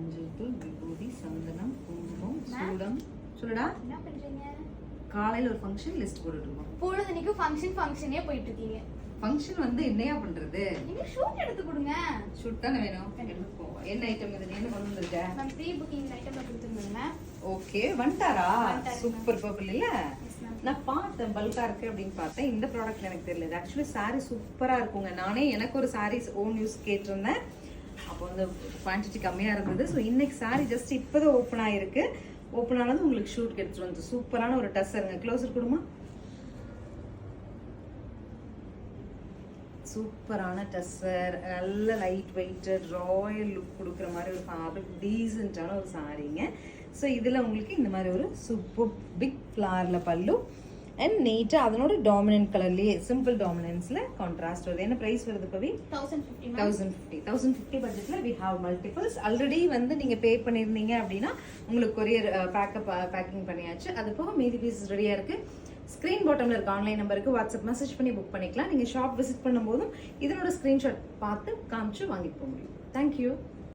மஞ்சள் தூள், விபூதி, சந்தனம், குங்குமம், சூடம். சொல்லுடா. என்ன பண்றீங்க? காலையில ஒரு ஃபங்க்ஷன் லிஸ்ட் போட்டுட்டு இருக்கோம். பொழுதுனிக்கு ஃபங்க்ஷனே போயிட்டு இருக்கீங்க. ஃபங்க்ஷன் வந்து என்னையா பண்றது? நீங்க ஷூட் எடுத்து கொடுங்க. ஷூட் தானே வேணும். எடுத்துக்கோ. என்ன ஐட்டம் இது? என்ன கொண்டு வந்திருக்க? நான் ப்ரீ புக்கிங் ஐட்டம்ல கொடுத்துருந்தேன். ஓகே, வந்துட்டாரா? சூப்பர் பர்பிள் இல்ல? நான் பார்த்தேன் பல்கா இருக்கு அப்படின்னு பார்த்தேன். இந்த ப்ராடக்ட் எனக்கு தெரியல. ஆக்சுவலி சாரி சூப்பரா இருக்குங்க. நானே எனக்கு ஒரு சாரீஸ் ஓன் யூஸ் கேட்டிருந்தேன். அப்போ வந்து குவான்டிட்டி கம்மியா இருந்தது. ஸோ இன்னைக்கு சாரி ஜஸ்ட் இப்போதான் ஓப்பன் ஆயிருக்கு. ஓப்பன் ஆனது உங்களுக்கு ஷூட் எடுத்துட்டு வந்து சூப்பரான ஒரு டஸ்ஸருங்க. க்ளோஸர் கொடுமா. சூப்பரான டஸ்ஸர், நல்ல லைட் வெயிட்டட் ராயல் லுக் கொடுக்குற மாதிரி ஒரு ஃபேப்ரிக், டீசென்ட்டான ஒரு சாரீங்க. ஸோ இதில் உங்களுக்கு இந்த மாதிரி ஒரு சூப்பர் பிக் ஃப்ளாரில் பல்லு அண்ட் நீட்டாக அதனோட டாமினன்ட் கலர்லேயே சிம்பிள் டாமினன்ஸில் கான்ட்ராஸ்ட் வருது. என்ன ப்ரைஸ் வருது பவி? 1050 பட்ஜெட்டில் வி ஹாவ் மல்டிபிள்ஸ். ஆல்ரெடி வந்து நீங்கள் பே பண்ணியிருந்தீங்க அப்படின்னா உங்களுக்கு கொரியர் பேக்கிங் பண்ணியாச்சு. அது போக மீதி பீஸ் ரெடியாக இருக்குது. ஸ்க்ரீன் பாட்டமில் இருக்க ஆன்லைன் நம்பருக்கு வாட்ஸ்அப் மெசேஜ் பண்ணி புக் பண்ணிக்கலாம். நீங்கள் ஷாப் விசிட் பண்ணும்போதும் இதனோட ஸ்க்ரீன்ஷாட் பார்த்து காமிச்சு வாங்கிட்டு போக முடியும். தேங்க்யூ.